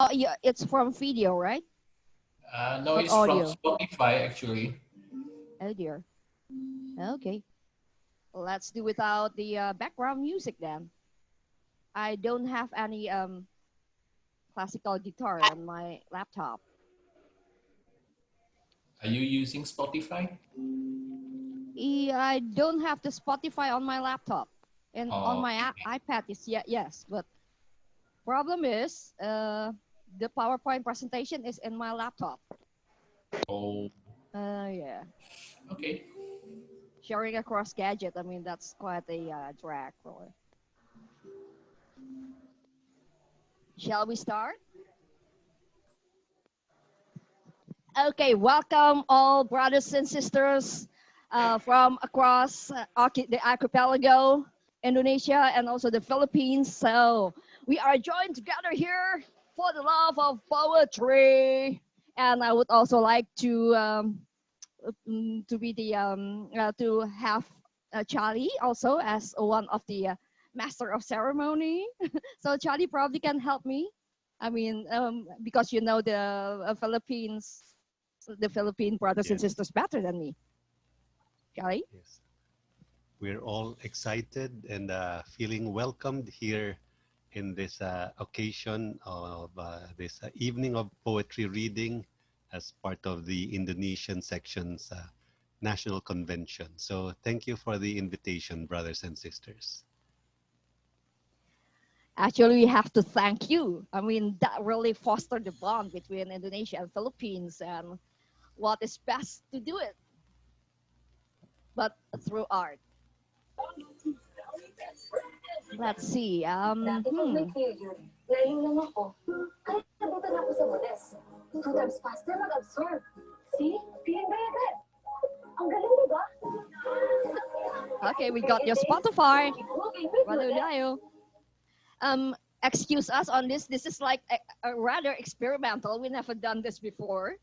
Oh, yeah, it's from video, right? No, Not it's from audio. Spotify actually. Oh dear. Okay. Let's do without the background music then. I don't have any classical guitar on my laptop. Are you using Spotify? I don't have the Spotify on my laptop, and on Oh, my okay. iPad is yes, but problem is the PowerPoint presentation is in my laptop. Oh, Yeah, okay. sharing across gadget. I mean that's quite a drag. For. Shall we start? Okay, welcome all brothers and sisters from across the archipelago, Indonesia, and also the Philippines. So we are joined together here for the love of poetry. And I would also like to be the to have Charlie also as one of the master of ceremony. So Charlie probably can help me. I mean, because you know the Philippine brothers and Yes, sisters better than me. Charlie? yes. We're all excited and feeling welcomed here in this occasion of this evening of poetry reading as part of the Indonesian section's national convention. So thank you for the invitation, brothers and sisters. Actually, we have to thank you. I mean, that really fostered the bond between Indonesia and Philippines, and what is best to do it, but through art. Let's see. Dati pag may period, ngayon lang ako. Kaya nabutan ako sa Modes. 2 times faster mag-absorb. See? Feeling ba agad? Ang galing, di ba? Okay, we got your Spotify. Okay, with Brother Modes. Udayo. Excuse us on this. This is like a rather experimental. We never done this before.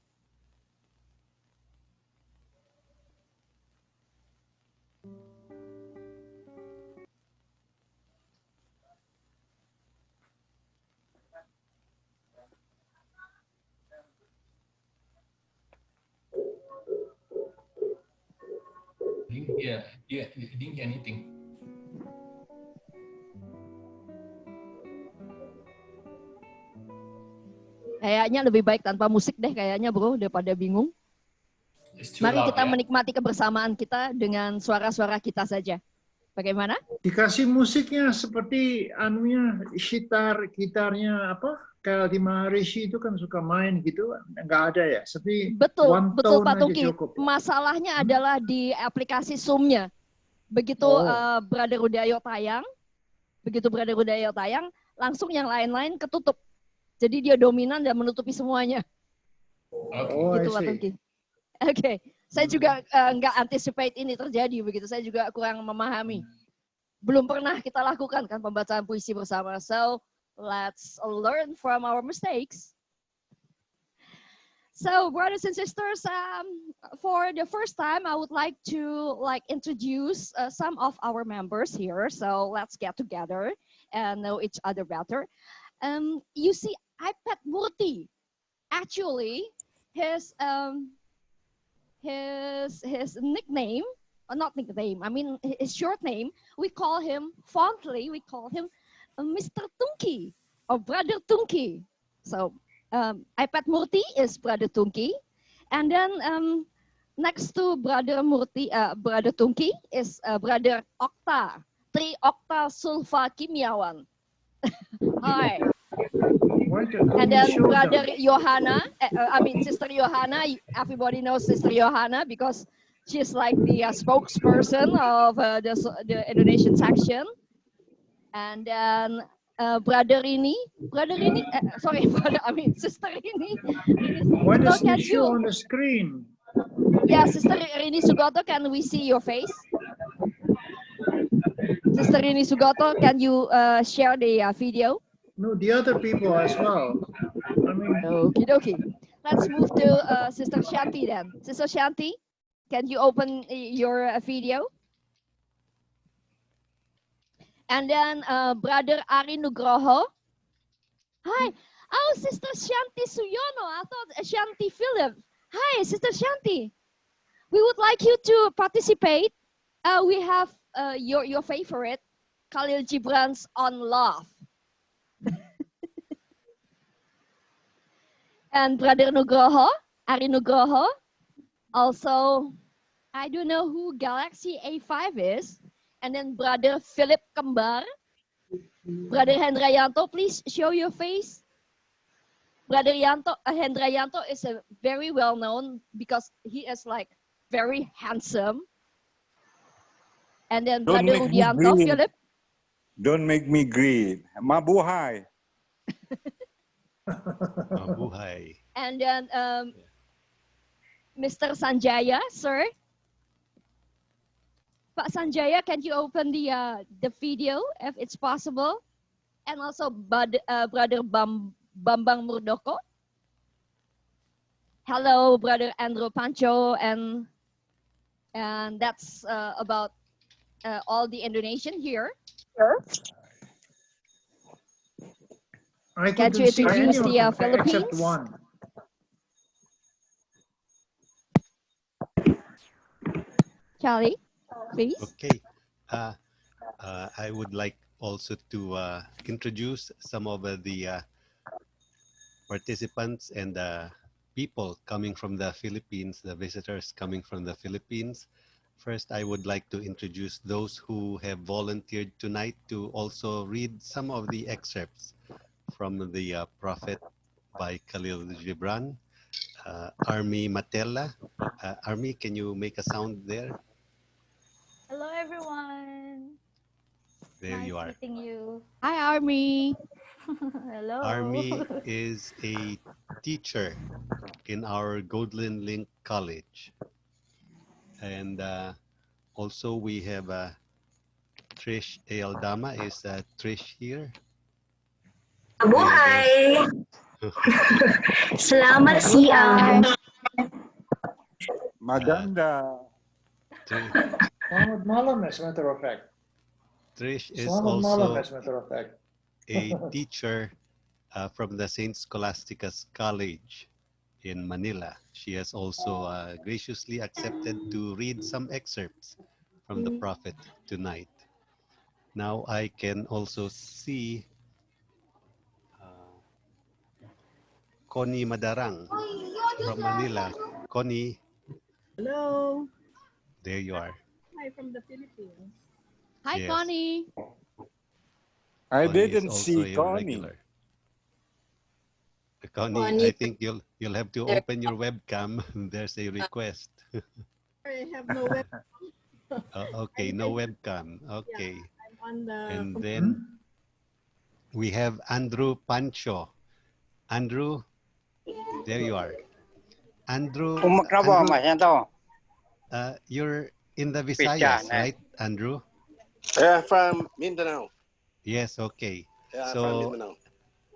Didn't hear anything. Kayaknya lebih baik tanpa musik deh kayaknya bro, daripada bingung. It's too Mari loud, kita yeah? menikmati kebersamaan kita dengan suara-suara kita saja. Bagaimana? Dikasih musiknya seperti anunya gitarnya apa? Kayak di Maharishi itu kan suka main gitu, nggak ada ya. Tapi Betul, one betul tone Pak aja Tungki. cukup. Masalahnya adalah di aplikasi Zoom-nya. Begitu Brother Udayo tayang, langsung yang lain-lain ketutup. Jadi dia dominan dan menutupi semuanya. Okay. Gitu Pak Tungki. Oke, saya juga nggak anticipate ini terjadi begitu. Saya juga kurang memahami. Belum pernah kita lakukan kan pembacaan puisi bersama. So let's learn from our mistakes. So brothers and sisters, for the first time, I would like to introduce some of our members here. So let's get together and know each other better. You see, iPad Murti. Actually, his nickname, or not nickname, I mean his short name, we call him fondly, we call him Mr. Tungki or Brother Tungki. So iPad Murti is Brother Tungki, and then next to Brother Tungki is Brother Okta, Tri-Okta Sulfa Kimiawan. Hi. And then Brother Johanna, Sister Johanna, everybody knows Sister Johanna because she's like the spokesperson of the Indonesian section. And then Sister Rini. Why doesn't it show on the screen? Yeah, Sister Rini Sugoto, can we see your face? Sister Rini Sugoto, can you share the video? No, the other people as well. Okie dokie. Let's move to Sister Shanti then. Sister Shanti, can you open your video? And then Brother Ari Nugroho. Hi, Oh, Sister Shanti Suyono. I thought Shanti Philip. Hi, Sister Shanti. We would like you to participate. We have your favorite, Khalil Gibran's On Love. And Brother Nugroho, Ari Nugroho. Also, I don't know who Galaxy A5 is. And then Brother Philip Kembar. Brother Hendrayanto, please show your face. Brother Hendrayanto is a very well known because he is like very handsome. And then Brother Rudianto, Philip. Don't make me greed. Mabuhay. Mabuhay. And then Mr. Sanjaya, sir. Pak Sanjaya, can you open the video if it's possible? And also Brother Bambang Murdoko. Hello, Brother Andrew Pancho, and that's about all the Indonesian here. I Can couldn't you see any introduce of the them Philippines? except one. Charlie, please. Okay. I would like also to introduce some of the participants and people coming from the Philippines, the visitors coming from the Philippines. First, I would like to introduce those who have volunteered tonight to also read some of the excerpts from the Prophet by Khalil Gibran. Army Matella. Army, can you make a sound there? Hello, everyone. There Nice you are. meeting you. Hi, Army. Hello. Army is a teacher in our Golden Link College. And also we have Trish Ealdama. Is Trish here? Mabuhay! Selamat siang. Maganda. Selamat malam, as a matter of fact. Trish is Selamat malam, also as a matter of fact. a teacher from the St. Scholastica's College in Manila. She has also graciously accepted to read some excerpts from the Prophet tonight. Now I can also see Connie Madarang from Manila. Connie, Hello. there you are. Hi from the Philippines. Hi, Yes. Connie. I Connie is didn't also see a Connie. regular. Connie, Connie. I think you'll have to open your webcam. There's a request. I have no web. Okay, no webcam. Okay. I'm on the. And then we have Andrew Pancho. Andrew, there you are. Andrew, you're in the Visayas, right, Andrew? Yeah, from Mindanao. Yes, okay. Yeah, So, from Mindanao.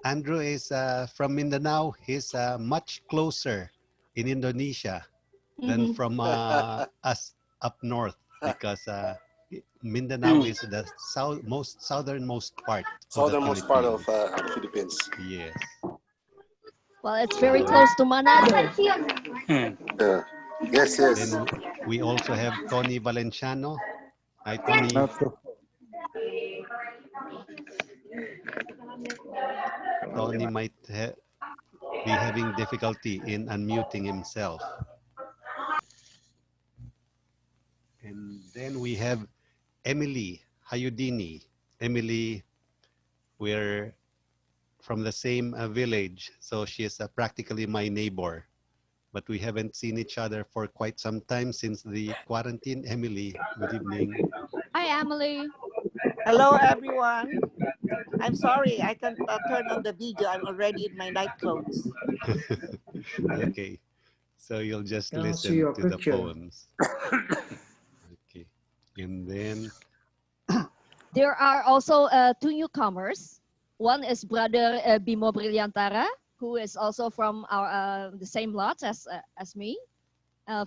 Andrew is from Mindanao. He's much closer in Indonesia than from us up north, because Mindanao is the southernmost part. Southernmost part of the Philippines. Yes. Well, it's very close to Manado. Yeah. Yes, yes. Then we also have Tony Valenciano. Hi, Tony. Tony might be having difficulty in unmuting himself. And then we have Emily Hayudini. Emily, we're from the same village, so she is practically my neighbor. But we haven't seen each other for quite some time since the quarantine. Emily, good evening. Hi, Emily. Hello, everyone. I'm sorry, I can't turn on the video. I'm already in my night clothes. Okay, so you'll just Can't listen see your to the picture. poems. Okay, and then There are also two newcomers. One is Brother Bimo Brilliantara, who is also from our the same lodge as me,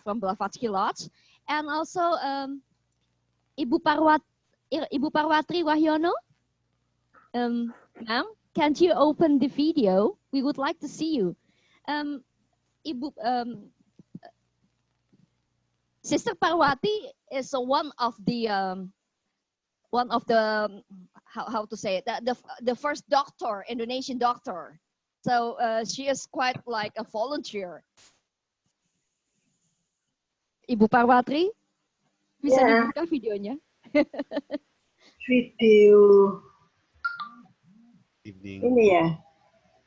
from Blavatsky Lodge, and also Ibu Parwatri Wahyono. Ma'am, can't you open the video we would like to see you. Ibu, Sister Parwati is one of the how to say it, the first doctor, Indonesian doctor. So she is quite like a volunteer. Ibu Parwati, bisa dibuka videonya? Video. Evening. Ini ya.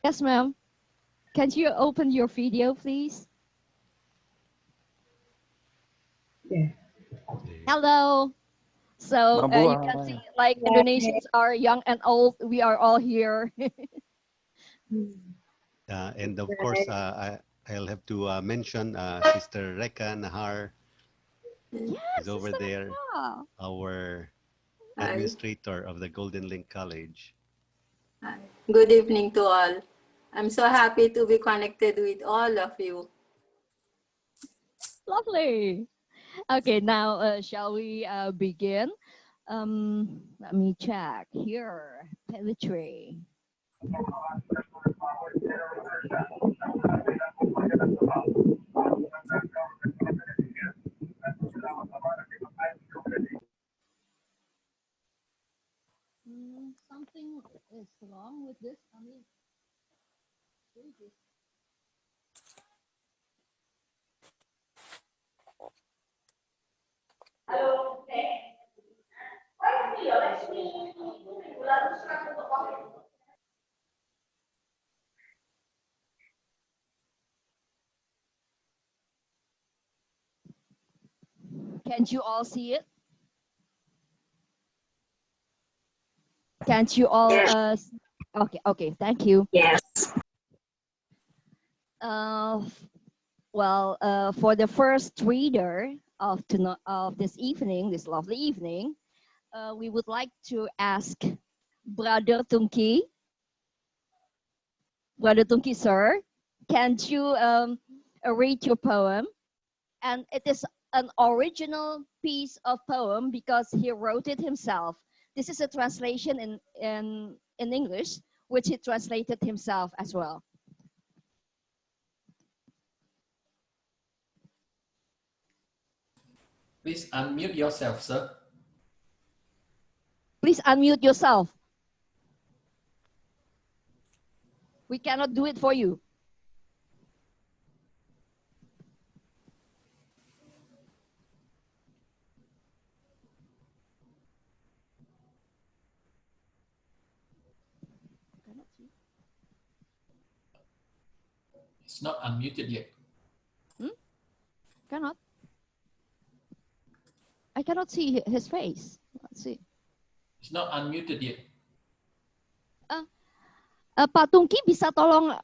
Yes, ma'am. Can you open your video, please? Yeah. Hello. So you can see, like, Indonesians are young and old. We are all here. And of course, I'll have to mention Sister Reka Nahar is over Sister there, Reka. our administrator of the Golden Link College. Good evening to all. I'm so happy to be connected with all of you. Lovely. Okay, now shall we begin? Let me check here. Poetry. Something is wrong with this. I mean, can't you all see it? Can't you all? Okay. Thank you. Yes. Well, for the first reader of this evening, this lovely evening, we would like to ask Brother Tungki. Brother Tungki, sir, can you read your poem? And it is an original piece of poem because he wrote it himself. This is a translation in English, which he translated himself as well. Please unmute yourself, sir. Please unmute yourself. We cannot do it for you. It's not unmuted yet. Cannot. I cannot see his face. Let's see. It's not unmuted yet. Pak Tungki bisa tolong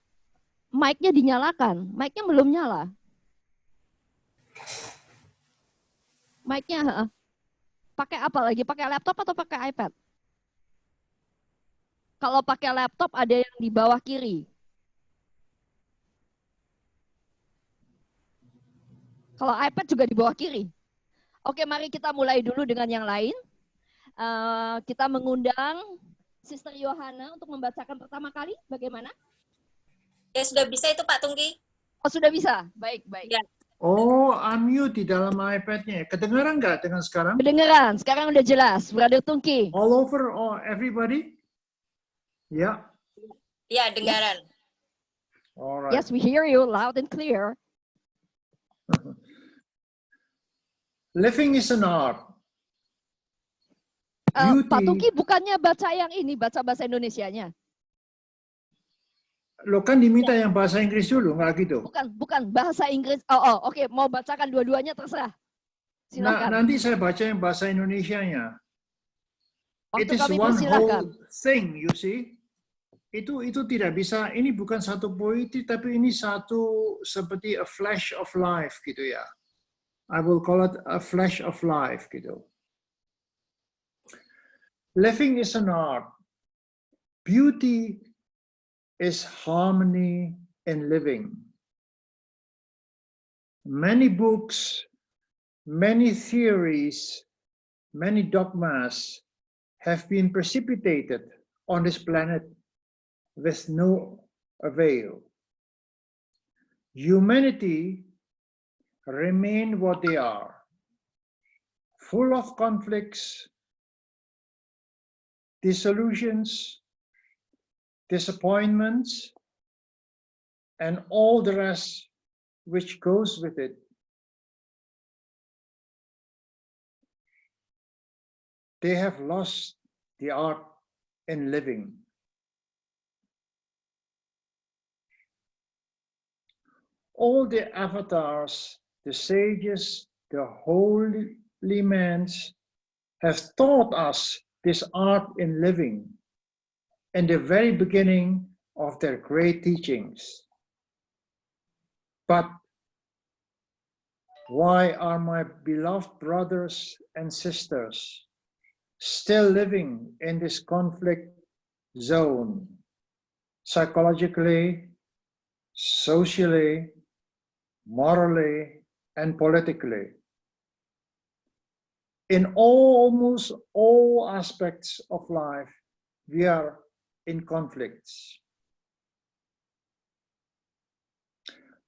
mic-nya dinyalakan. Mic-nya belum nyala. Mic-nya pakai apa lagi? Pakai laptop atau pakai iPad? Kalau pakai laptop ada yang di bawah kiri. Kalau iPad juga di bawah kiri. Oke, mari kita mulai dulu dengan yang lain. Kita mengundang Sister Yohana untuk membacakan pertama kali. Bagaimana? Ya, sudah bisa itu Pak Tungki. Oh, sudah bisa. Baik. Ya. Oh, unmute di dalam iPad-nya. Kedengaran nggak dengan sekarang? Kedengaran. Sekarang udah jelas. Brother Tungki. All over, everybody? Ya. Ya, dengaran. Alright. Yes, we hear you loud and clear. Living is an art. Pak Tungki bukannya baca yang ini, baca bahasa Indonesianya. Lo kan diminta yang bahasa Inggris dulu, nggak gitu? Bukan bahasa Inggris. Oke. Mau bacakan dua-duanya terserah. Silakan. Nanti saya baca yang bahasa Indonesianya. Waktu It is kami one persilakan. whole thing, you see. Itu tidak bisa. Ini bukan satu poetry, tapi ini satu seperti a flash of life gitu ya. I will call it a flash of life gitu. Living is an art. Beauty is harmony in living. Many books, many theories, many dogmas have been precipitated on this planet with no avail. Humanity remain what they are, full of conflicts, disillusions, disappointments, and all the rest which goes with it. They have lost the art in living. All the avatars, the sages, the holy men have taught us this art in living in the very beginning of their great teachings. But why are my beloved brothers and sisters still living in this conflict zone, psychologically, socially, morally, and politically? In almost all aspects of life, we are in conflicts.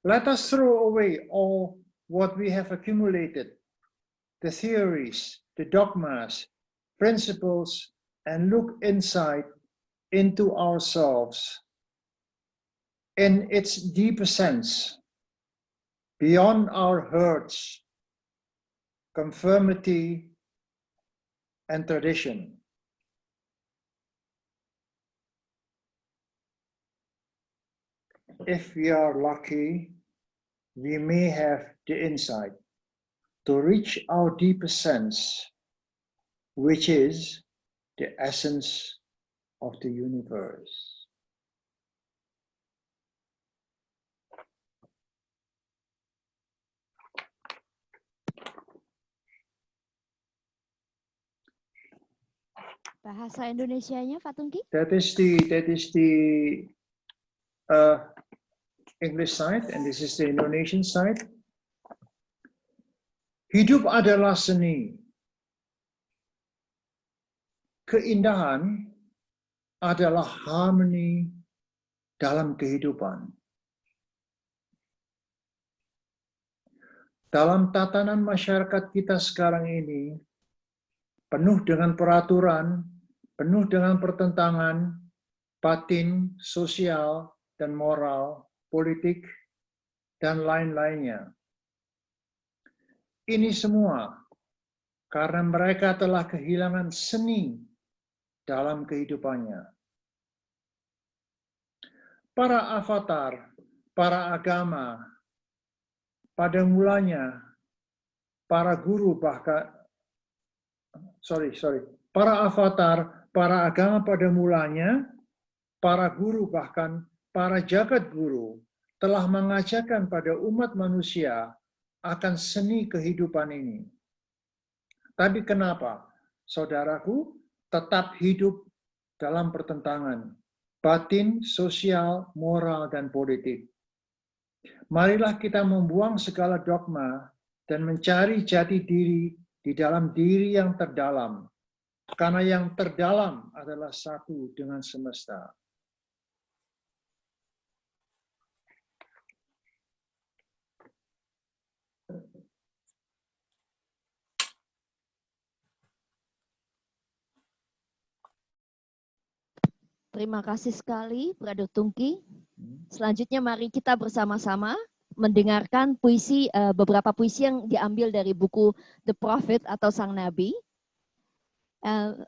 Let us throw away all what we have accumulated, the theories, the dogmas, principles, and look inside into ourselves in its deeper sense, beyond our hurts, conformity, and tradition. If we are lucky, we may have the insight to reach our deeper sense, which is the essence of the universe. Bahasa Indonesianya, Pak Tungki? That is the English side, and this is the Indonesian side. Hidup adalah seni. Keindahan adalah harmoni dalam kehidupan. Dalam tatanan masyarakat kita sekarang ini, penuh dengan peraturan, penuh dengan pertentangan, batin, sosial, dan moral, politik, dan lain-lainnya. Ini semua karena mereka telah kehilangan seni dalam kehidupannya. Para avatar, para agama, pada mulanya, para guru bahkan, para avatar, para agama pada mulanya, para guru bahkan para jagat guru telah mengajarkan pada umat manusia akan seni kehidupan ini. Tapi kenapa, saudaraku, tetap hidup dalam pertentangan batin, sosial, moral, dan politik? Marilah kita membuang segala dogma dan mencari jati diri di dalam diri yang terdalam, karena yang terdalam adalah satu dengan semesta. Terima kasih sekali, Brother Tungki. Selanjutnya mari kita bersama-sama mendengarkan puisi, beberapa puisi yang diambil dari buku The Prophet atau Sang Nabi.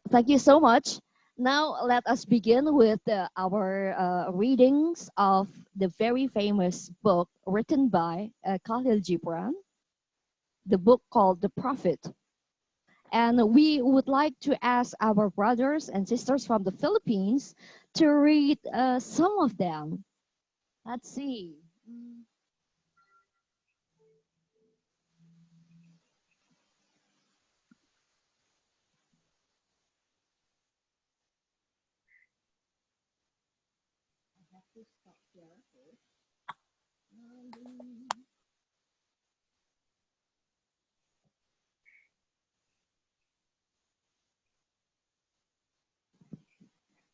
Thank you so much. Now let us begin with our readings of the very famous book written by Khalil Gibran, the book called The Prophet. And we would like to ask our brothers and sisters from the Philippines to read some of them. Let's see.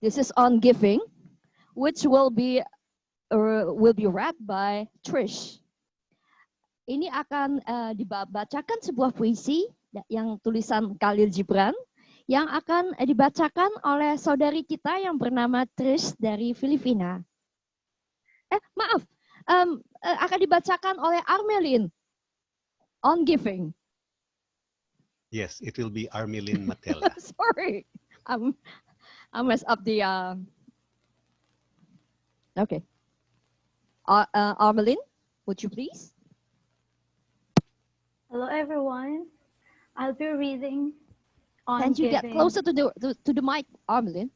This is on giving, which will be will be read by Trish. Ini akan dibacakan sebuah puisi yang tulisan Khalil Gibran yang akan dibacakan oleh saudari kita yang bernama Trish dari Filipina. Maaf, akan dibacakan oleh Armelin on giving. Yes, it will be Armelin Matela. Sorry, I messed up the. Okay, Armelin, would you please? Hello, everyone. I'll be reading on Can you giving. get closer to the mic, Armelin?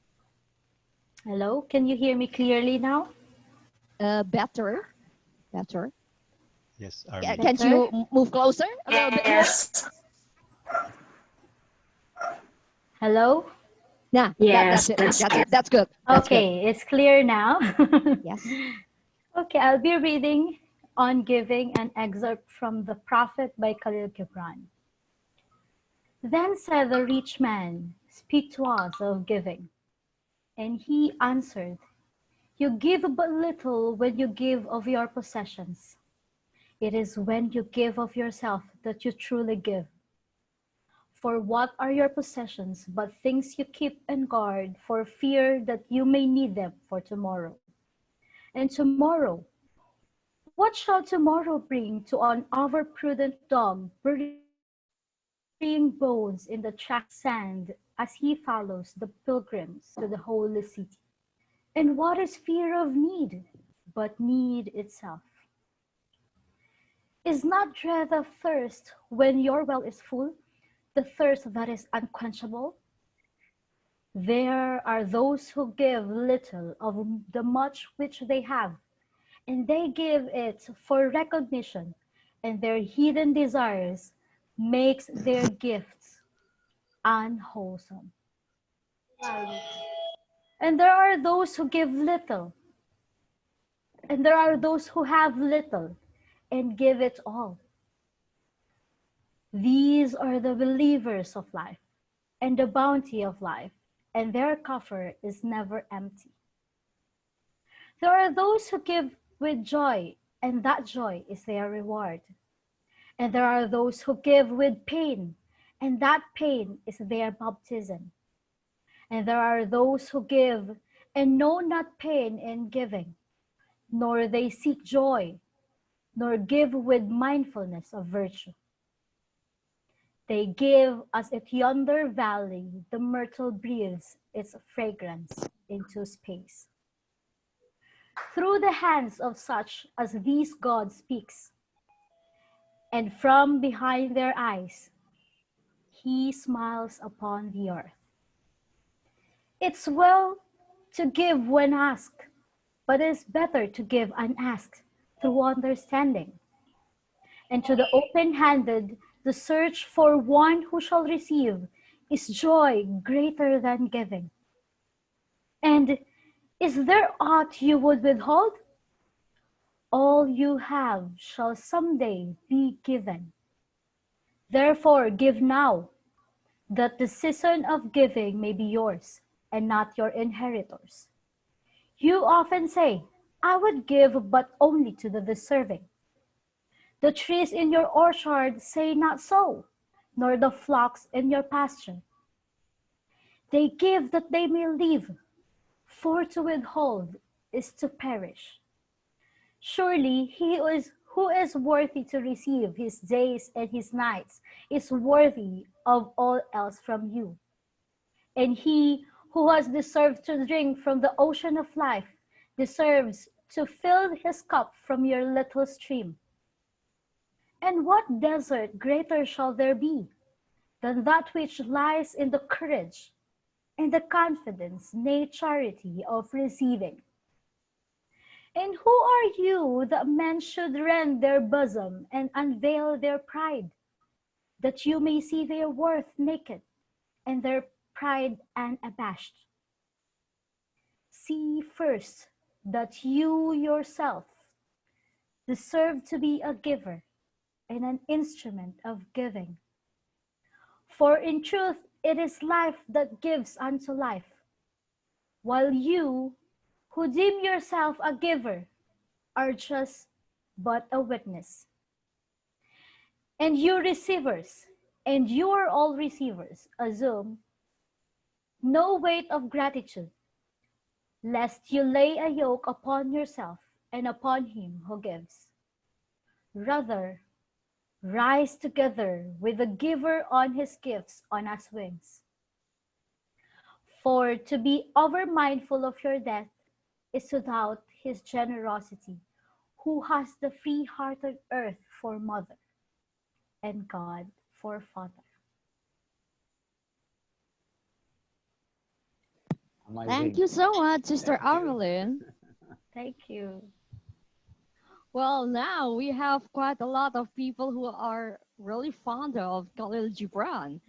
Hello, can you hear me clearly now? Better. Yes, Can you move closer a little bit more? Hello? Nah, Yes, that's good. That's Okay, it's clear now. good. Yes. Okay, I'll be reading on giving an excerpt from The Prophet by Khalil Gibran. Then said the rich man, "Speak to us of giving." And he answered, "You give but little when you give of your possessions. It is when you give of yourself that you truly give. For what are your possessions but things you keep and guard for fear that you may need them for tomorrow? And tomorrow, what shall tomorrow bring to an overprudent dog burying bones in the track sand as he follows the pilgrims to the holy city? And what is fear of need but need itself? Is not dread of thirst when your well is full, the thirst that is unquenchable? There are those who give little of the much which they have, and they give it for recognition, and their hidden desires makes their gifts unwholesome. And there are those who give little, and there are those who have little and give it all. These are the believers of life and the bounty of life, and their coffer is never empty. There are those who give with joy, and that joy is their reward. And there are those who give with pain, and that pain is their baptism. And there are those who give and know not pain in giving, nor they seek joy, nor give with mindfulness of virtue. They give as if yonder valley the myrtle breathes its fragrance into space. Through the hands of such as these God speaks, and from behind their eyes, he smiles upon the earth. It's well to give when asked, but it's better to give unasked through understanding. And to the open-handed, the search for one who shall receive is joy greater than giving. And is there aught you would withhold? All you have shall someday be given. Therefore, give now, that the season of giving may be yours and not your inheritors. You often say, I would give but only to the deserving. The trees in your orchard say not so, nor the flocks in your pasture. They give that they may live, for to withhold is to perish. Surely he who is worthy to receive his days and his nights is worthy of all else from you. And he who has deserved to drink from the ocean of life deserves to fill his cup from your little stream. And what desert greater shall there be than that which lies in the courage and the confidence, nay, charity of receiving? And who are you that men should rend their bosom and unveil their pride, that you may see their worth naked and their pride unabashed? See first that you yourself deserve to be a giver and an instrument of giving. For in truth, it is life that gives unto life, while you, who deem yourself a giver, are just but a witness. And you receivers, and you are all receivers, assume no weight of gratitude, lest you lay a yoke upon yourself and upon him who gives. Rather, rise together with the giver on his gifts on us wings. For to be over mindful of your death is to doubt his generosity, who has the free-hearted earth for mother and God for father. Thank you so much, Sister Armelin. Thank you. Well, now we have quite a lot of people who are really fond of Khalil Gibran.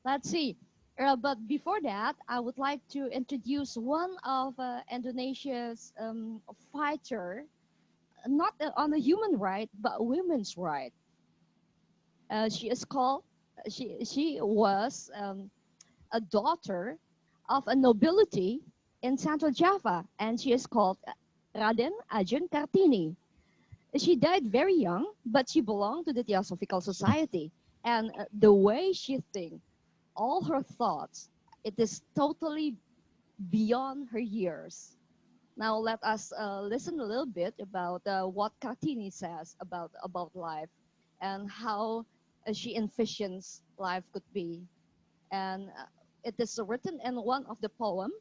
Let's see. But before that, I would like to introduce one of Indonesia's fighter, not on the human right, but women's right. She is called. She was a daughter of a nobility in Central Java, and she is called Raden Ajeng Kartini. She died very young, but she belonged to the Theosophical Society, and the way she thinks, all her thoughts, it is totally beyond her years. Now let us listen a little bit about what Kartini says about life and how she envisions life could be. And it is written in one of the poem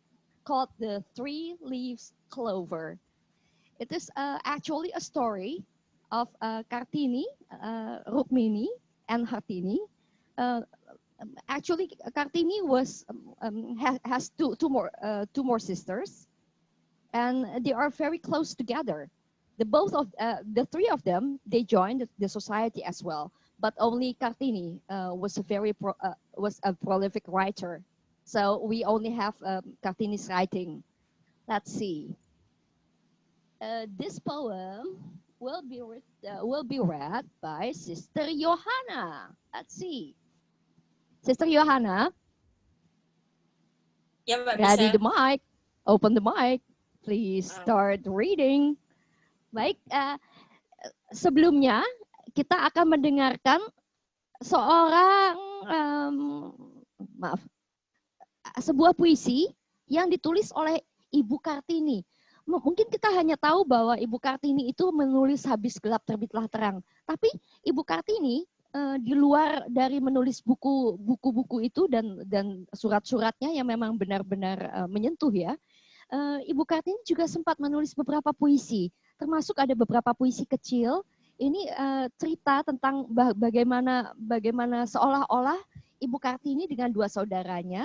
called The Three Leaves Clover. It is actually a story of Kartini, Rukmini, and Hartini. Actually, Kartini has two more sisters, and they are very close together. The three of them, they joined the society as well, but only Kartini was a prolific writer. So we only have Kartini's writing. Let's see. This poem will be read by Sister Johanna. Let's see. Sister Johanna, Ya, Mbak ready Michelle. the mic. Open the mic. Please start reading. Baik, sebelumnya kita akan mendengarkan seorang sebuah puisi yang ditulis oleh Ibu Kartini. Mungkin kita hanya tahu bahwa Ibu Kartini itu menulis habis gelap terbitlah terang. Tapi Ibu Kartini di luar dari menulis buku-buku itu dan surat-suratnya yang memang benar-benar menyentuh ya, Ibu Kartini juga sempat menulis beberapa puisi, termasuk ada beberapa puisi kecil. Ini cerita tentang bagaimana seolah-olah Ibu Kartini dengan dua saudaranya,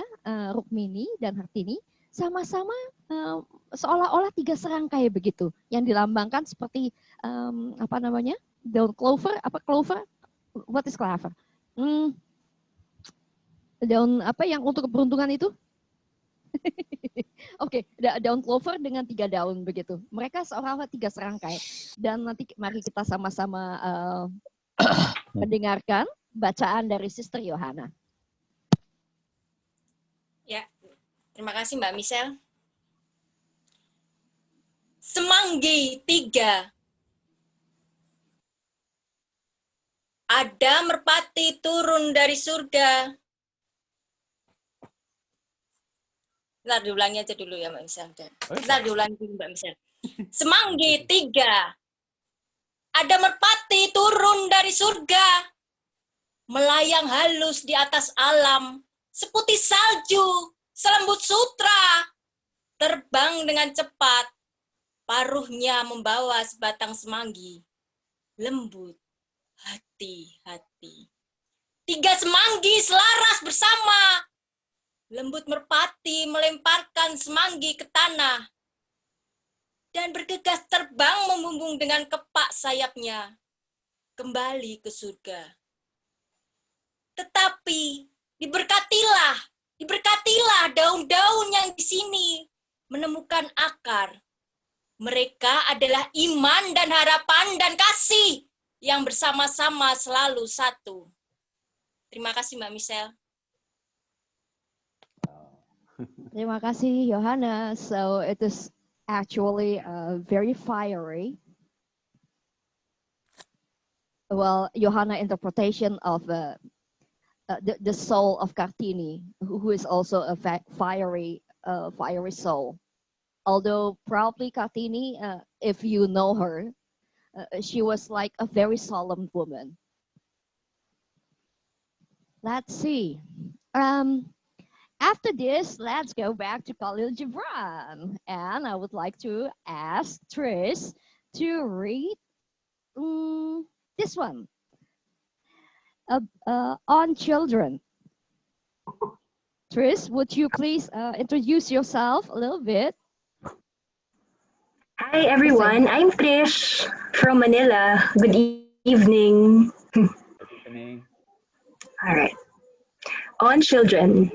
Rukmini dan Hartini, sama-sama seolah-olah tiga serangkai begitu, yang dilambangkan seperti daun clover, clover? What is clover? Daun apa yang untuk keberuntungan itu? Oke, daun clover dengan 3 daun begitu. Mereka seolah-olah 3 serangkai. Dan nanti mari kita sama-sama mendengarkan bacaan dari Sister Johanna. Ya, terima kasih Mbak Michelle. Semanggi 3. Ada merpati turun dari surga. Bentar, diulangi aja dulu ya Mbak Michelle. Bentar, diulangi dulu Mbak Michelle. Semanggi 3. Ada merpati turun dari surga. Melayang halus di atas alam. Seputih salju, selembut sutra. Terbang dengan cepat. Paruhnya membawa sebatang semanggi. Lembut. Hati-hati. 3 semanggi selaras bersama. Lembut merpati melemparkan semanggi ke tanah. Dan bergegas terbang membumbung dengan kepak sayapnya. Kembali ke surga. Tetapi diberkatilah daun-daun yang di sini menemukan akar. Mereka adalah iman dan harapan dan kasih yang bersama-sama selalu satu. Terima kasih Mbak Michelle. Terima kasih Johanna. So it is actually very fiery well, Johanna interpretation of the soul of Kartini, who is also a fiery soul. Although probably Kartini, if you know her, she was like a very solemn woman. Let's see. After this, let's go back to Khalil Gibran. And I would like to ask Trish to read this one. On children. Trish, would you please introduce yourself a little bit? Hi everyone, I'm Trish from Manila. Good evening. All right. On children.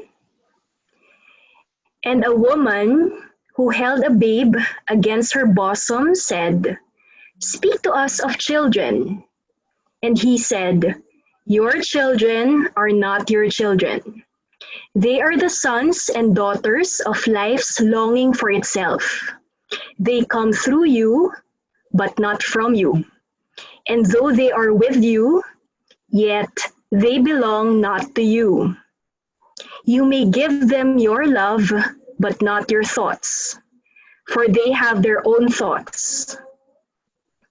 And a woman who held a babe against her bosom said, "Speak to us of children." And he said, "Your children are not your children. They are the sons and daughters of life's longing for itself. They come through you, but not from you. And though they are with you, yet they belong not to you. You may give them your love, but not your thoughts, for they have their own thoughts.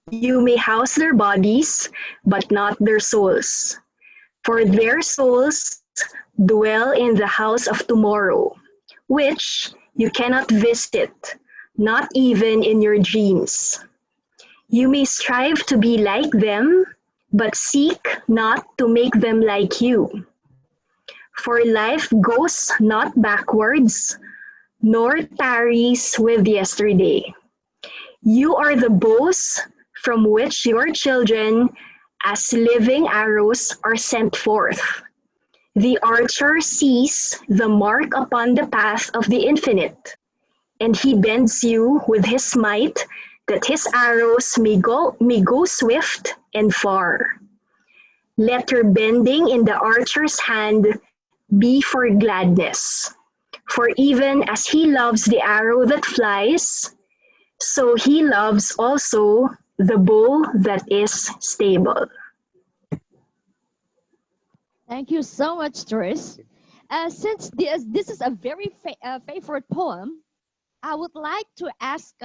You may house their bodies, but not their souls, for their souls dwell in the house of tomorrow, which you cannot visit, not even in your dreams. You may strive to be like them, but seek not to make them like you. For life goes not backwards, nor tarries with yesterday. You are the bows from which your children, as living arrows, are sent forth. The archer sees the mark upon the path of the infinite, and he bends you with his might, that his arrows may go swift and far. Let your bending in the archer's hand be for gladness. For even as he loves the arrow that flies, so he loves also the bow that is stable. Thank you so much, Trish. Since this is a very favorite poem, I would like to ask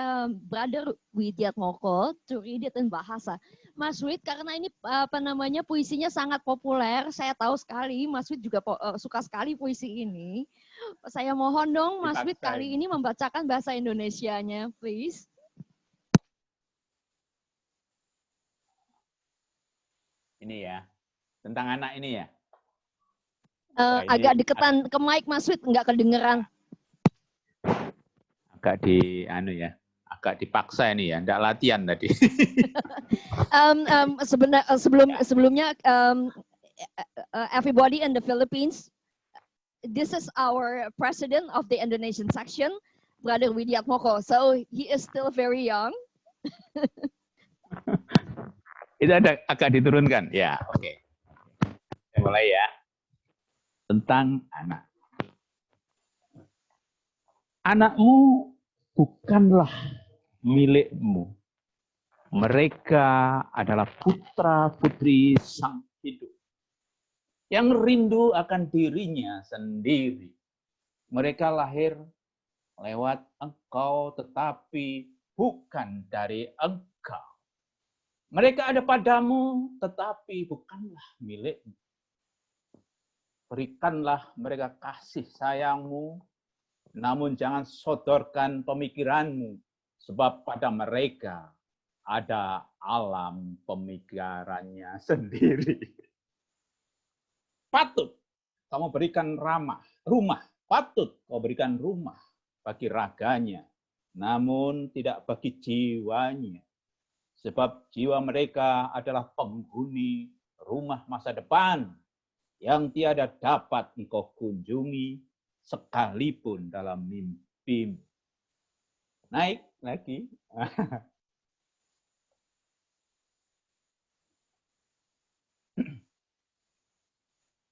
Brother Widiatmoko to read it in bahasa. Mas Wid, karena ini puisinya sangat populer, saya tahu sekali Mas Wid juga suka sekali puisi ini. Saya mohon dong Mas Wid kali ini membacakan bahasa Indonesianya, please. Ini ya, tentang anak ini ya. Agak deketan ke mic Mas Wid, nggak kedengeran. Agak agak dipaksa ini ya, enggak latihan tadi. Sebelumnya everybody in the Philippines, this is our president of the Indonesian section, Brother Widiatmoko. So he is still very young. Itu agak diturunkan, ya. Oke. Saya mulai ya. Tentang anak. Anakmu bukanlah milikmu. Mereka adalah putra-putri sang hidup yang rindu akan dirinya sendiri. Mereka lahir lewat engkau, tetapi bukan dari engkau. Mereka ada padamu, tetapi bukanlah milikmu. Berikanlah mereka kasih sayangmu, namun jangan sodorkan pemikiranmu, sebab pada mereka ada alam pemikirannya sendiri. Patut kamu berikan rumah, patut kau berikan rumah bagi raganya, namun tidak bagi jiwanya. Sebab jiwa mereka adalah penghuni rumah masa depan yang tiada dapat engkau kunjungi sekalipun dalam mimpimu. Naik lagi.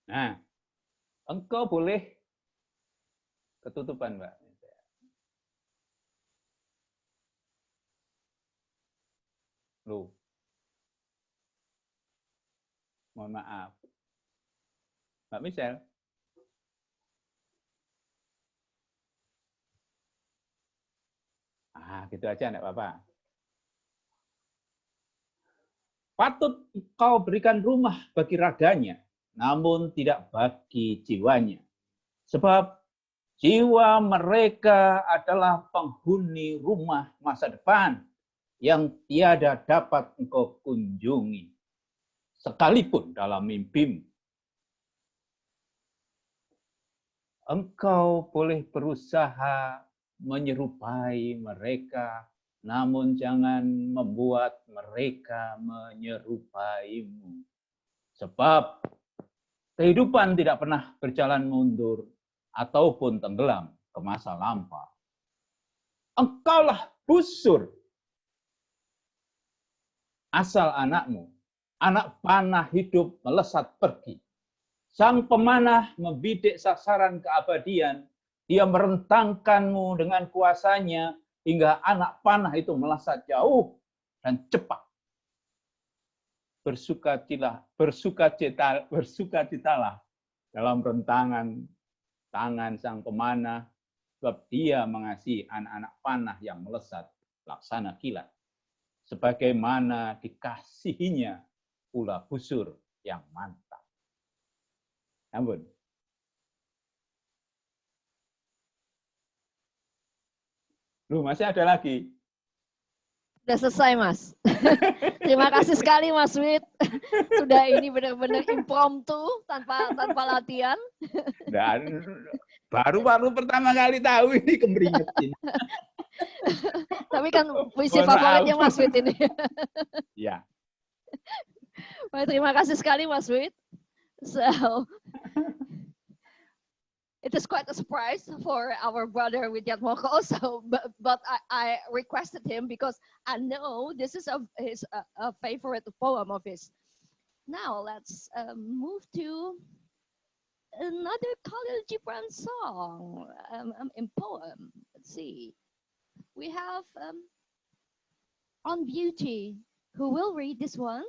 Nah, engkau boleh ketutupan, Mbak. Loh. Mohon maaf. Mbak Michelle. Gitu aja, enggak apa-apa. Patut kau berikan rumah bagi raganya, namun tidak bagi jiwanya. Sebab jiwa mereka adalah penghuni rumah masa depan yang tiada dapat engkau kunjungi, sekalipun dalam mimpimu. Engkau boleh berusaha menyerupai mereka, namun jangan membuat mereka menyerupaimu. Sebab kehidupan tidak pernah berjalan mundur ataupun tenggelam ke masa lampau. Engkaulah busur asal anakmu, anak panah hidup melesat pergi. Sang pemanah membidik sasaran keabadian, dia merentangkanmu dengan kuasanya hingga anak panah itu melesat jauh dan cepat. Bersukacitalah dalam rentangan tangan sang pemanah, sebab dia mengasihi anak-anak panah yang melesat laksana kilat. Sebagaimana dikasihinya pula busur yang mantap. Ampun. Loh, masih ada lagi. Sudah selesai, Mas. Terima kasih sekali, Mas Wid. Sudah ini benar-benar impromptu, tanpa latihan. Dan baru pertama kali tahu ini kemeringet ini. Tapi kan puisi favoritnya Mas Wid ini. Ya. Baik, terima kasih sekali, Mas Wid. So, it is quite a surprise for our brother Widyatmoko. So, but I requested him because I know this is a favorite poem of his. Now let's move to another Khalil Gibran song in poem. Let's see. We have On Beauty. Who will read this one?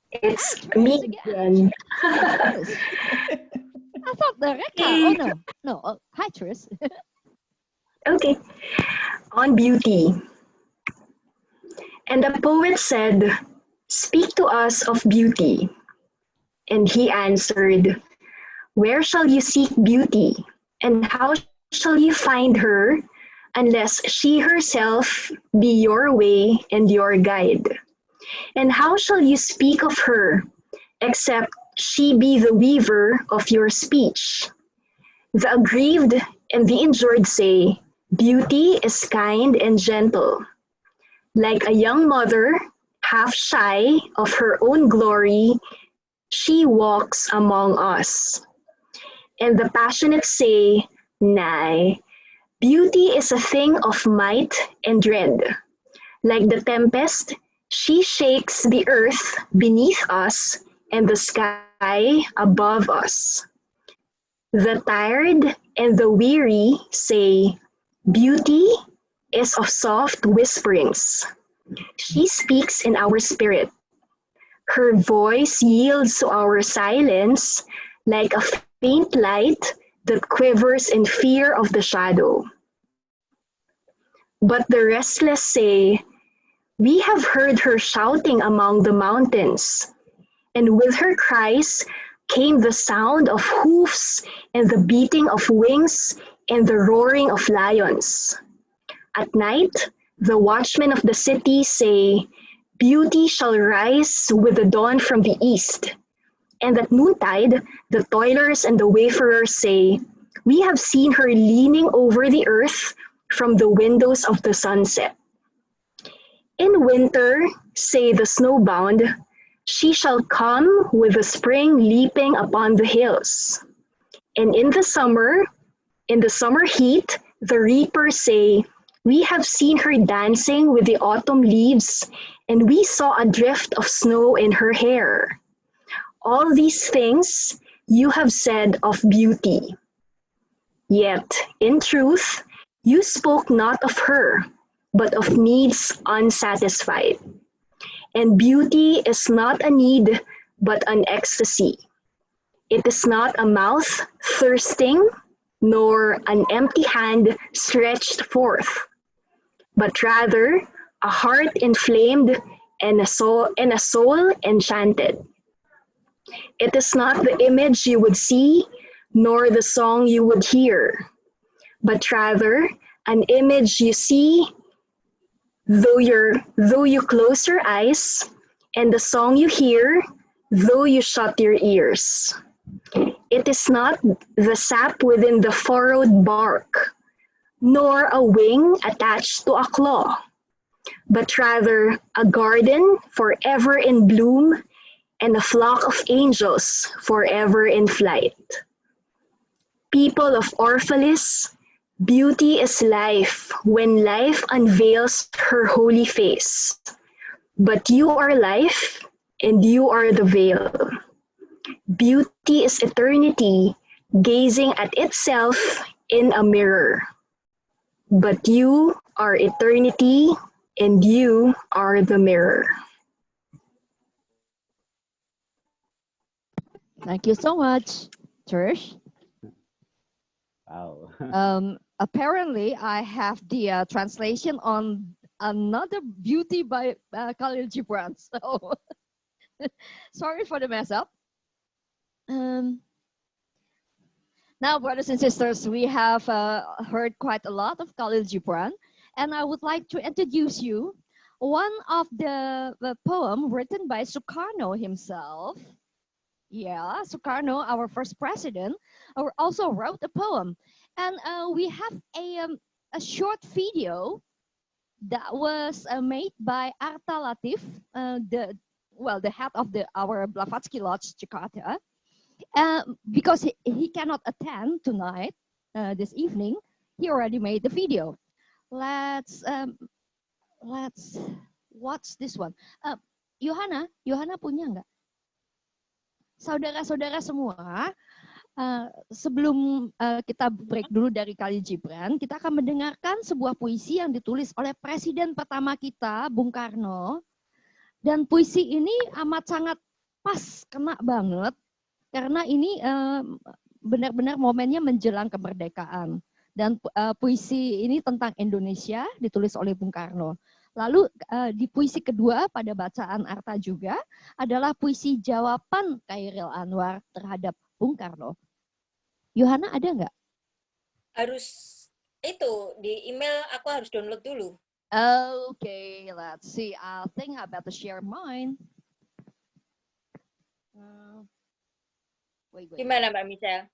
It's me again. I thought the Reka. Oh no. Hi, Tris. Okay. On Beauty. And the poet said, "Speak to us of beauty." And he answered, "Where shall you seek beauty? And how shall you find her unless she herself be your way and your guide? And how shall you speak of her, except she be the weaver of your speech? The aggrieved and the injured say, beauty is kind and gentle. Like a young mother, half shy of her own glory, she walks among us. And the passionate say, nay, beauty is a thing of might and dread. Like the tempest, she shakes the earth beneath us and the sky above us. The tired and the weary say, beauty is of soft whisperings. She speaks in our spirit. Her voice yields to our silence like a faint light that quivers in fear of the shadow. But the restless say, we have heard her shouting among the mountains, and with her cries came the sound of hoofs and the beating of wings and the roaring of lions. At night, the watchmen of the city say, beauty shall rise with the dawn from the east. And at noontide, the toilers and the wayfarers say, we have seen her leaning over the earth from the windows of the sunset. In winter, say the snowbound, she shall come with the spring leaping upon the hills. And in the summer heat, the reapers say, we have seen her dancing with the autumn leaves, and we saw a drift of snow in her hair. All these things you have said of beauty. Yet, in truth, you spoke not of her, but of needs unsatisfied. And beauty is not a need, but an ecstasy. It is not a mouth thirsting, nor an empty hand stretched forth, but rather a heart inflamed and a soul enchanted. It is not the image you would see, nor the song you would hear, but rather an image you see, though you close your eyes, and the song you hear, though you shut your ears. It is not the sap within the furrowed bark, nor a wing attached to a claw, but rather a garden forever in bloom and a flock of angels forever in flight. People of Orphalis, beauty is life when life unveils her holy face. But you are life, and you are the veil. Beauty is eternity, gazing at itself in a mirror. But you are eternity, and you are the mirror. Thank you so much, Trish. Wow. Apparently, I have the translation on another beauty by Khalil Gibran. So sorry for the mess up. Now, brothers and sisters, we have heard quite a lot of Khalil Gibran, and I would like to introduce you one of the poem written by Sukarno himself. Yeah, Sukarno, our first president, also wrote a poem. And we have a short video that was made by Arta Latif, the head of our Blavatsky Lodge, Jakarta. Because he cannot attend tonight, this evening, he already made the video. Let's watch this one. Yohana punya nggak? Saudara-saudara semua, sebelum kita break dulu dari Khalil Gibran, kita akan mendengarkan sebuah puisi yang ditulis oleh Presiden pertama kita, Bung Karno. Dan puisi ini amat sangat pas, kena banget, karena ini benar-benar momennya menjelang kemerdekaan. Dan puisi ini tentang Indonesia, ditulis oleh Bung Karno. Lalu di puisi kedua pada bacaan Arta juga adalah puisi jawaban Chairil Anwar terhadap Bung Karno. Yohana ada nggak? Harus itu di email, aku harus download dulu. Okay, let's see. I think I better share mine. Wait. Gimana Mbak Michelle?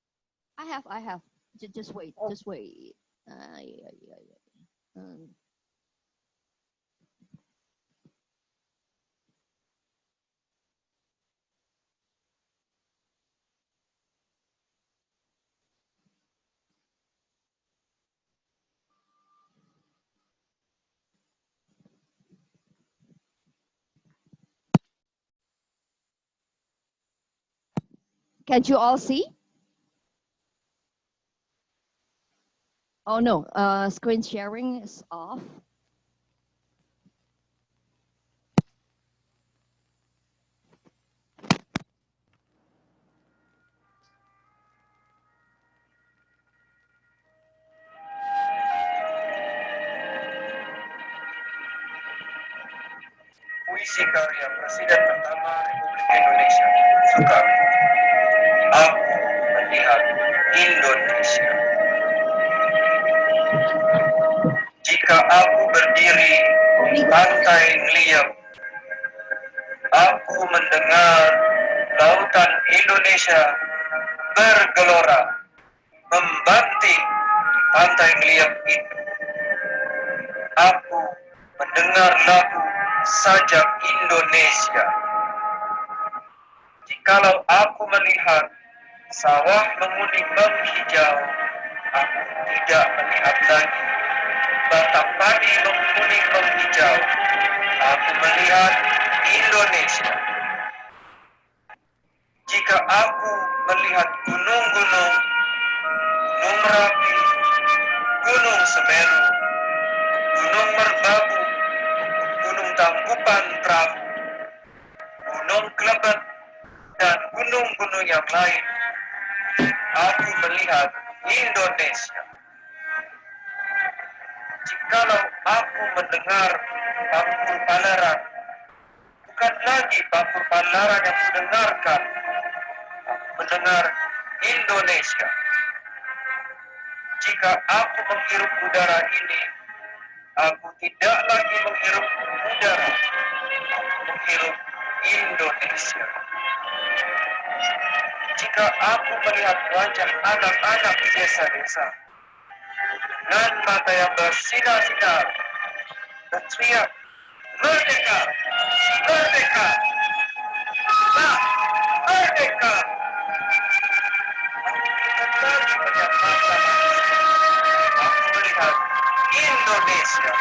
I have. Just wait. Can't you all see? Oh no, screen sharing is off. Puisi karya Presiden pertama Republik Indonesia, Soekarno. Aku melihat Indonesia. Jika aku berdiri di pantai Ngeliat, aku mendengar lautan Indonesia bergelora, membanting di pantai Ngeliat itu. Aku mendengar lagu sajak Indonesia. Jikalau aku melihat sawah menguning menghijau, aku tidak melihat lagi batang padi menguning menghijau. Aku melihat Indonesia. Jika aku melihat gunung-gunung, Gunung Merapi, Gunung Semeru, Gunung Merbabu, Gunung Tangkuban Perahu, Sahabat dan gunung-gunung yang lain, aku melihat Indonesia. Jikalau aku mendengar Bangpur Palaran, bukan lagi Bangpur Palaran yang kudengarkan, aku mendengar Indonesia. Jika aku menghirup udara ini, aku tidak lagi menghirup udara, aku menghirup Indonesia. Jika aku melihat wajah anak-anak di desa-desa, dengan mata yang bersinar-sinar, berteriak, merdeka, merdeka, nah, merdeka. Aku lagi melihat mata manusia, aku melihat Indonesia.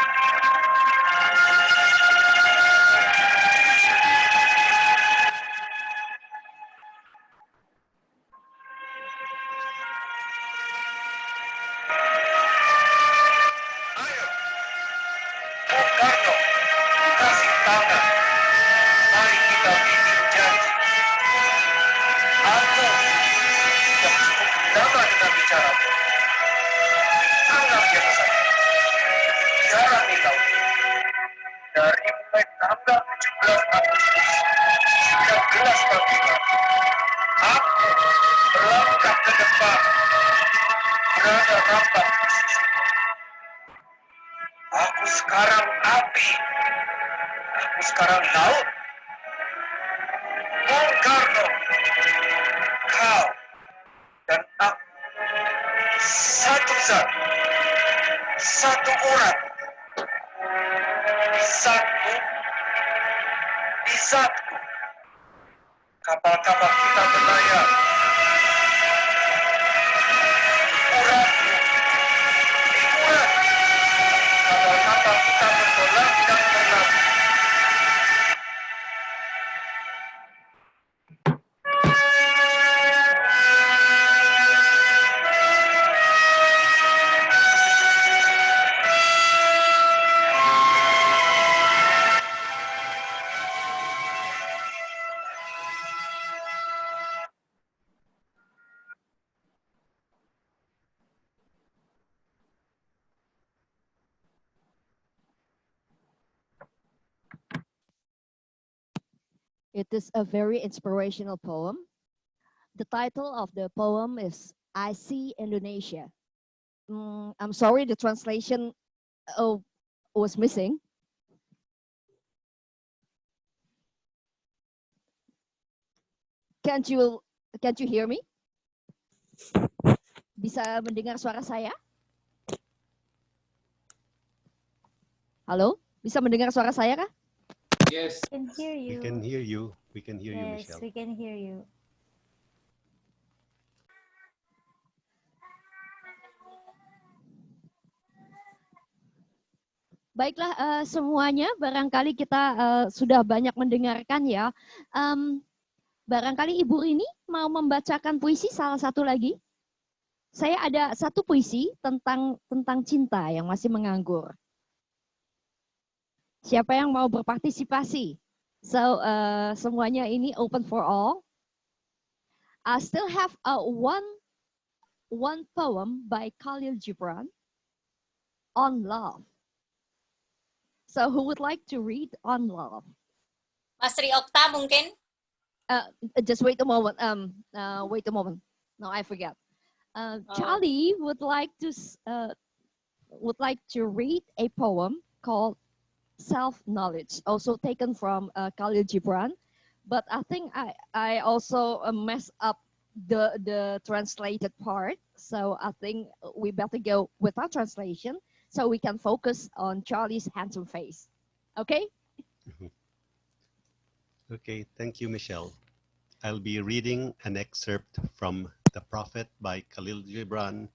Bung Karno, kasih tangan. Mari kita bikin janji. Aku sudah cukup lama dengan bicara. Anggap biasa saja. Jarang tahu. Dari mulai tanggal 17 Agustus 1945, aku melangkah ke depan, berada rapat di sisi. Aku sekarang api, aku sekarang laut. Bung Karno, kau dan aku, satu zat, satu urat. Di zatmu, di zatku, kapal-kapal kita berlayar. Di uratmu, di urat, kapal-kapal kita bertolak dan berlabuh. It is a very inspirational poem. The title of the poem is I See Indonesia. I'm sorry, the translation was missing. Can't you hear me? Bisa mendengar suara saya? Halo, bisa mendengar suara saya kah? Yes. We can hear you. We can hear you. We can hear you, Yes, Michelle. we can hear you. Baiklah semuanya, barangkali kita sudah banyak mendengarkan ya. Barangkali Ibu Rini mau membacakan puisi salah satu lagi. Saya ada satu puisi tentang cinta yang masih menganggur. Siapa yang mau berpartisipasi? So semuanya ini open for all. I still have one poem by Khalil Gibran on love. So who would like to read on love? Mas Tri Okta mungkin? Just wait a moment. Wait a moment. No, I forgot. Charlie would like to read a poem called Self-Knowledge, also taken from Khalil Gibran. But I think I also messed up the translated part. So I think we better go without translation so we can focus on Charlie's handsome face. Okay? Okay, thank you, Michelle. I'll be reading an excerpt from The Prophet by Khalil Gibran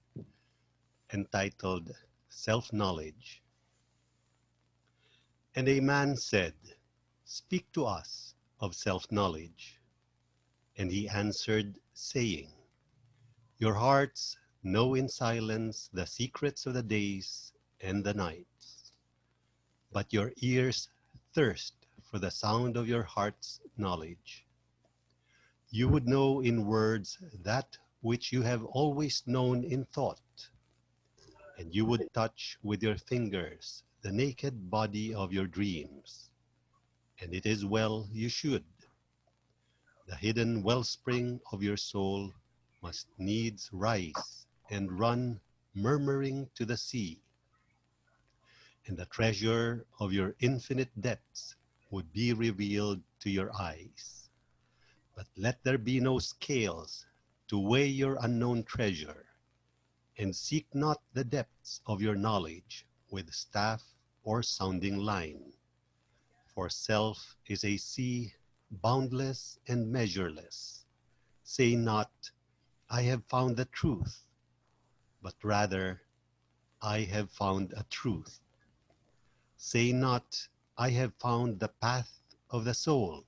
entitled Self-Knowledge. And a man said, "Speak to us of self-knowledge." And he answered, saying, "Your hearts know in silence the secrets of the days and the nights, but your ears thirst for the sound of your heart's knowledge. You would know in words that which you have always known in thought, and you would touch with your fingers the naked body of your dreams. And it is well you should. The hidden wellspring of your soul must needs rise and run murmuring to the sea. And the treasure of your infinite depths would be revealed to your eyes. But let there be no scales to weigh your unknown treasure, and seek not the depths of your knowledge with staff or sounding line. For self is a sea boundless and measureless. Say not, I have found the truth, but rather, I have found a truth. Say not, I have found the path of the soul.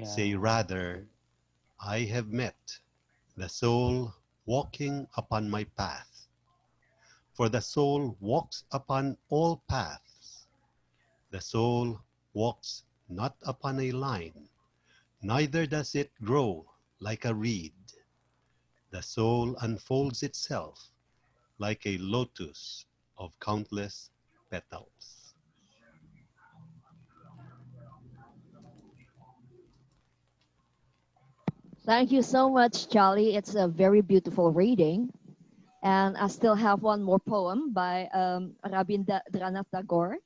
Say rather, I have met the soul walking upon my path. For the soul walks upon all paths. The soul walks not upon a line, neither does it grow like a reed. The soul unfolds itself like a lotus of countless petals. Thank you so much, Charlie. It's a very beautiful reading. And I still have one more poem by Rabindranath Tagore.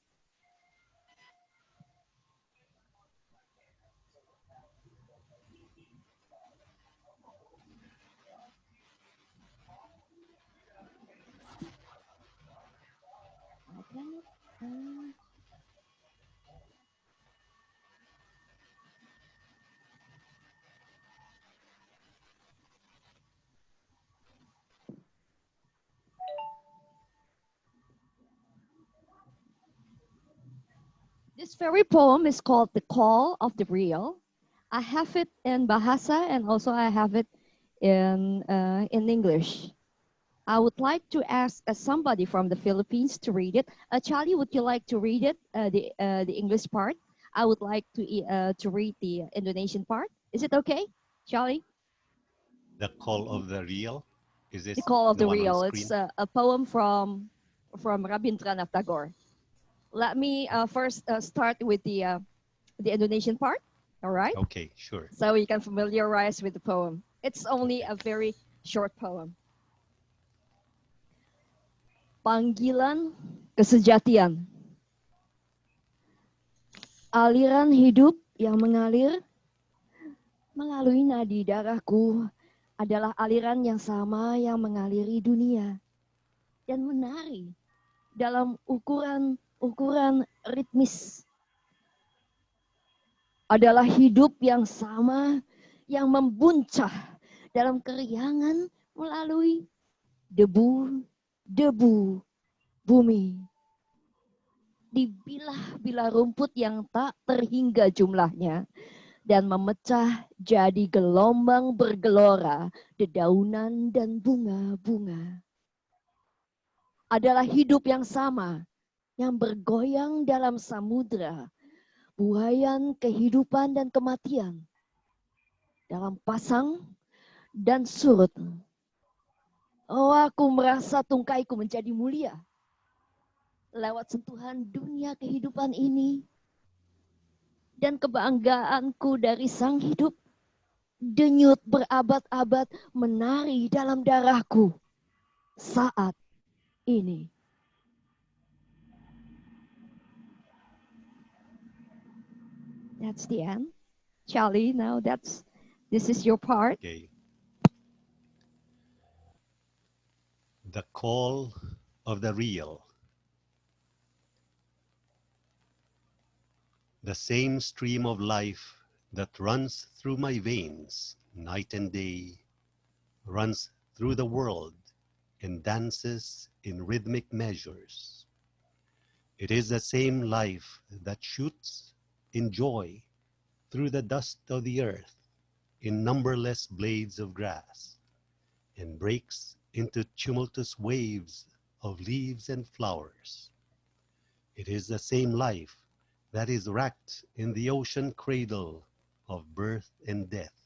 This very poem is called The Call of the Real. I have it in Bahasa and also I have it in English. I would like to ask somebody from the Philippines to read it. Charlie, would you like to read it, the English part? I would like to read the Indonesian part. Is it okay, Charlie? The Call of the Real? Is this The Call of the one on Real. screen? It's a poem from Rabindranath Tagore. Let me first start with the Indonesian part. All right. Okay, sure. So you can familiarize with the poem. It's only a very short poem. Panggilan kesejatian. Aliran hidup yang mengalir melalui nadi darahku adalah aliran yang sama yang mengaliri dunia dan menari dalam ukuran ritmis. Adalah hidup yang sama yang membuncah dalam keriangan melalui debu bumi. Dibilah-bilah rumput yang tak terhingga jumlahnya dan memecah jadi gelombang bergelora dedaunan dan bunga-bunga. Adalah hidup yang sama yang bergoyang dalam samudra, buayan kehidupan dan kematian, dalam pasang dan surut. Oh, aku merasa tungkaiku menjadi mulia lewat sentuhan dunia kehidupan ini. Dan kebanggaanku dari sang hidup, denyut berabad-abad menari dalam darahku saat ini. That's the end. Charlie, now this is your part. Okay. The Call of the Real. The same stream of life that runs through my veins night and day runs through the world and dances in rhythmic measures. It is the same life that shoots in joy through the dust of the earth in numberless blades of grass and breaks into tumultuous waves of leaves and flowers. It is the same life that is racked in the ocean cradle of birth and death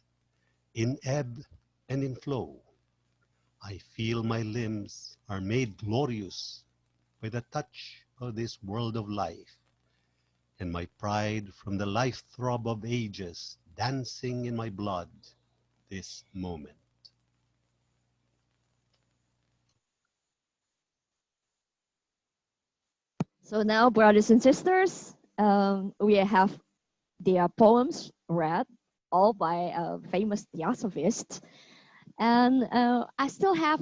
in ebb and in flow. I feel my limbs are made glorious by the touch of this world of life, and my pride from the life throb of ages dancing in my blood this moment. So now, brothers and sisters, we have their poems read, all by a famous theosophist. And I still have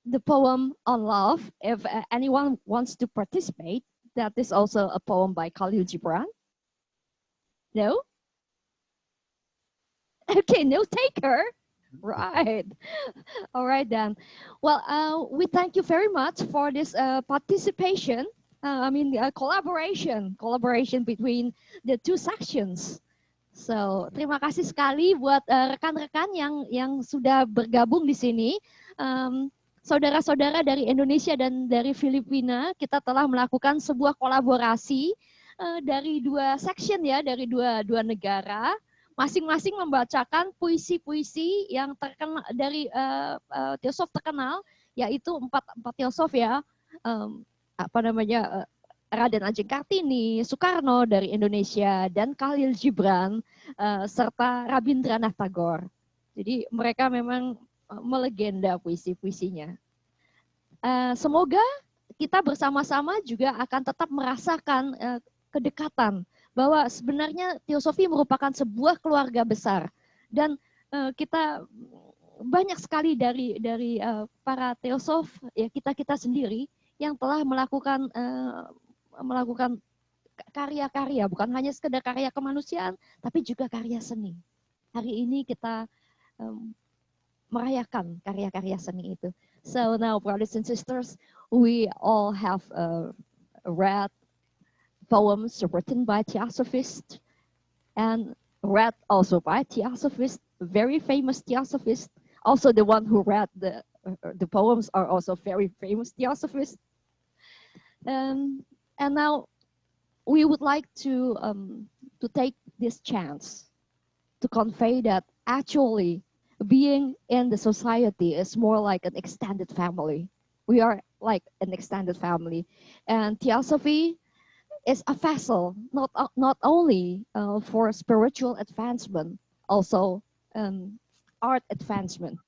the poem on love. If anyone wants to participate, that is also a poem by Khalil Gibran. No? Okay, no taker. Right. All right then. Well, we thank you very much for this participation. Collaboration between the two sections. So, terima kasih sekali buat rekan-rekan yang sudah bergabung di sini. Saudara-saudara dari Indonesia dan dari Filipina, kita telah melakukan sebuah kolaborasi dari dua section ya, dari dua negara. Masing-masing membacakan puisi-puisi yang terkenal dari teosof terkenal, yaitu empat teosof ya. Raden Ajeng Kartini, Soekarno dari Indonesia, dan Khalil Gibran, serta Rabindranath Tagore. Jadi mereka memang melegenda puisi-puisinya. Semoga kita bersama-sama juga akan tetap merasakan kedekatan, bahwa sebenarnya teosofi merupakan sebuah keluarga besar. Dan kita banyak sekali dari para teosof, ya kita sendiri, yang telah melakukan karya-karya, bukan hanya sekedar karya kemanusiaan, tapi juga karya seni. Hari ini kita merayakan karya-karya seni itu. So now, brothers and sisters, we all have read poems written by theosophists and read also by theosophists, very famous theosophists. Also, the one who read the poems are also very famous theosophists. And now we would like to take this chance to convey that actually being in the society is more like an extended family. We are like an extended family, and theosophy is a vessel not only for spiritual advancement, also art advancement.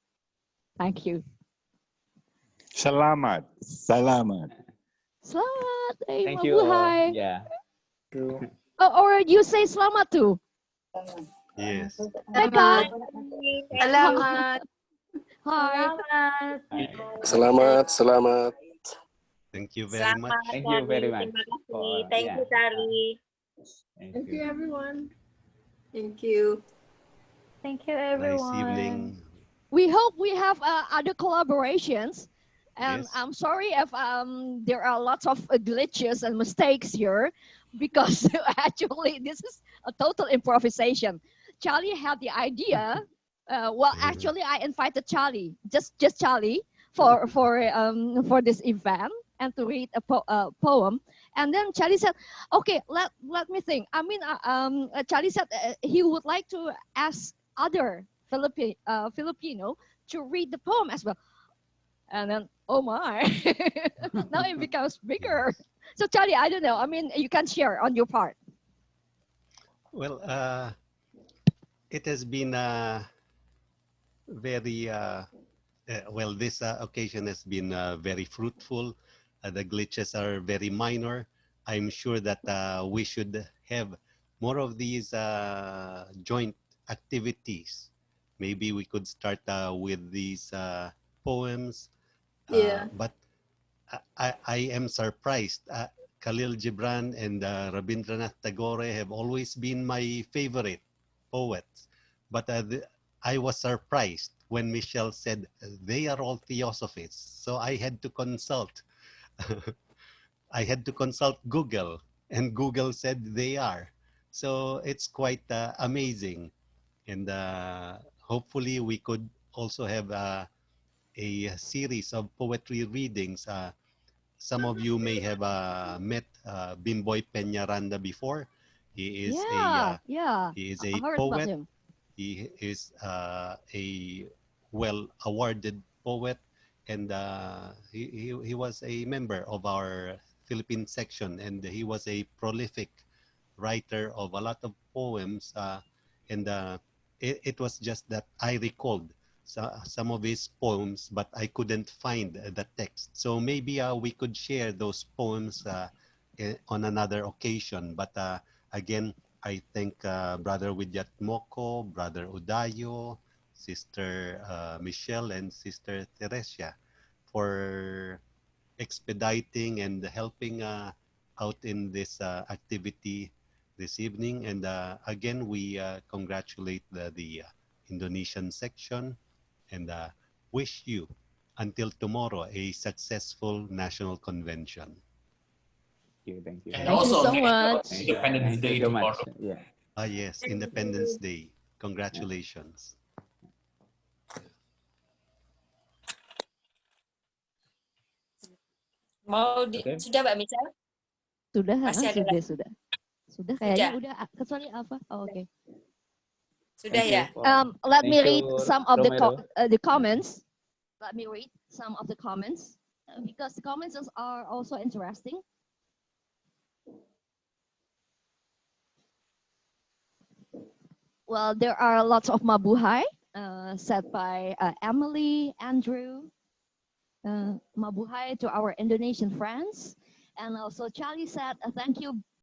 Thank you. Selamat. Selamat. Thank you. Mabuhay. Yeah. Or you say selamat too. Yes. Hi, Kak. Salamat. Hi. Selamat. Thank you very much. Thank you very much. Thank you, Charlie. Thank you, everyone. Thank you. Thank you, Nice everyone. evening. We hope we have other collaborations. And Yes. I'm sorry if there are lots of glitches and mistakes here, because actually this is a total improvisation. Charlie had the idea. Actually, I invited Charlie, just Charlie, for this event and to read a poem. And then Charlie said, "Okay, let me think." Charlie said he would like to ask other Filipino to read the poem as well. And then, oh my, now it becomes bigger. So Charlie, I don't know. You can share on your part. Well, it has been very, this occasion has been very fruitful. The glitches are very minor. I'm sure that we should have more of these joint activities. Maybe we could start with these poems. Yeah. But I am surprised. Khalil Gibran and Rabindranath Tagore have always been my favorite poets. But I was surprised when Michelle said they are all theosophists. So I had to consult. I had to consult Google, and Google said they are. So it's quite amazing. And hopefully we could also have a series of poetry readings. Some of you may have met Bimboy Peñaranda before. He is Yeah, he is a I heard about poet. him. He is a well awarded poet, and he was a member of our Philippine section, and he was a prolific writer of a lot of poems, and it was just that I recalled some of his poems, but I couldn't find the text. So maybe we could share those poems on another occasion. But again, I thank Brother Widyat Moko, Brother Udayo, Sister Michelle, and Sister Teresia for expediting and helping out in this activity this evening. And again, we congratulate the Indonesian section and wish you until tomorrow a successful national convention. Thank you. And Thank you also so much. Independence Day so tomorrow. much. Yeah. Ah, yes, Independence Day. Congratulations. Mau Oke. sudah Mbak Michelle? Sudah, Masih ada lagi? sudah kayaknya udah. Kecuali apa? Oh, oke. Sudah Thank ya? you for- Let me Thank read you, some of Romero. the comments. Let me read some of the comments because the comments are also interesting. Well, there are lots of mabuhay said by Emily, Andrew. Mabuhay to our Indonesian friends. And also Charlie said, thank you